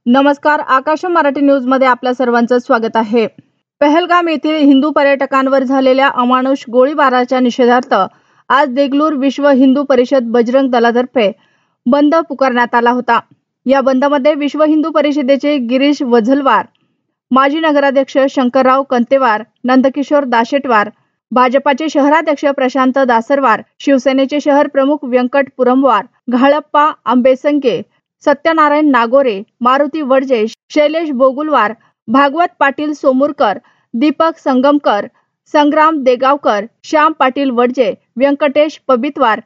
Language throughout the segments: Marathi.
नमस्कार, आकाश मराठी न्यूज मध्ये आपल्या सर्वांचं स्वागत आहे। पहलगाम येथील हिंदू पर्यटकांवर झालेल्या अमानुष गोळीबाराच्या निषेधार्थ आज देगलूर विश्व हिंदू परिषद बजरंग दलातर्फे बंद पुकारण्यात आला होता। या बंदमध्ये विश्व हिंदू परिषदेचे गिरीश वझलवार, माजी नगराध्यक्ष शंकरराव कंतेवार, नंदकिशोर दाशेटवार, भाजपाचे शहराध्यक्ष प्रशांत दासरवार, शिवसेनेचे शहर प्रमुख व्यंकट पुरमवार, घाळप्पा आंबेसंगे, सत्यनारायण नागोरे, मारुती वडजे, शैलेश बोगुलवार, भागवत पाटील सोमुरकर, दीपक संगमकर, संग्राम देगावकर, श्याम पाटील वडजे, व्यंकटेश पबितवार,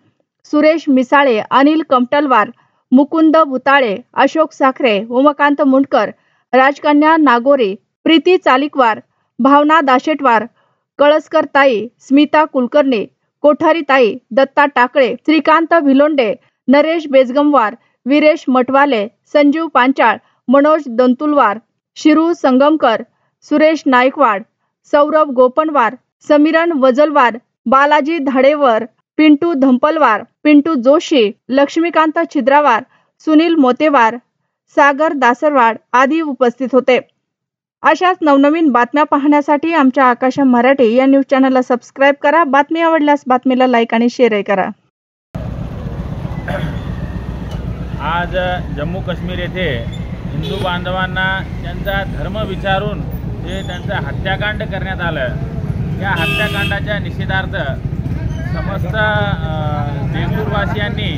सुरेश मिसाळे, अनिल कमटलवार, मुकुंद भुताळे, अशोक साखरे, उमाकांत मुंडकर, राजकन्या नागोरे, प्रीती चालिकवार, भावना दाशेटवार, कळसकर ताई, स्मिता कुलकर्णी, कोठारी ताई, दत्ता टाकळे, श्रीकांत भिलोंडे, नरेश बेजगमवार, वीरेश मटवाले, संजीव पांचाळ, मनोज दंतुलवार, शिरू संगमकर, सुरेश नायकवाड, सौरभ गोपनवार, समीरन वजलवार, बालाजी धाडेवर, पिंटू धंपलवार, पिंटू जोशी, लक्ष्मीकांत छिद्रावार, सुनील मोतेवार, सागर दासरवाड आदी उपस्थित होते। अशाच नवनवीन बातम्या पाहण्यासाठी आमच्या आकाश मराठी या न्यूज चॅनलला सबस्क्राइब करा। बातमी आवडल्यास बातमीला लाईक आणि शेअर करा। आज जम्मू काश्मीर येथे हिंदू बांधवांना त्यांचा धर्म विचारून जे त्यांचं हत्याकांड करण्यात आलं, या हत्याकांडाच्या निषेधार्थ समस्त देगलूरवासियांनी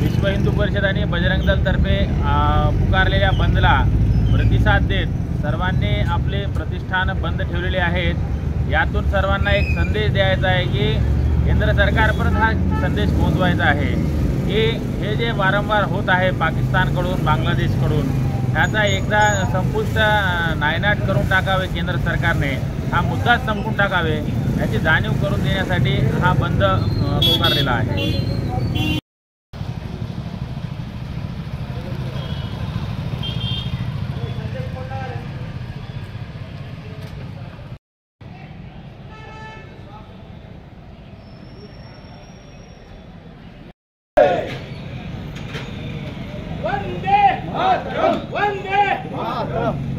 विश्व हिंदू परिषद आणि बजरंग दलतर्फे पुकारलेल्या बंदला प्रतिसाद देत सर्वांनी आपले प्रतिष्ठान बंद ठेवलेले आहेत। यातून सर्वांना एक संदेश द्यायचा आहे की केंद्र सरकारपर्यंत हा संदेश पोहोचवायचा आहे की हे जे वारंवार होत आहे पाकिस्तानकडून, बांगलादेशकडून, ह्याचा एकदा संपुष्ट नायनाट करून टाकावे। केंद्र सरकारने हा मुद्दा संपवून टाकावे याची जाणीव करून देण्यासाठी हा बंद पुकारलेला आहे। वंदे मातरम, वंदे मातरम।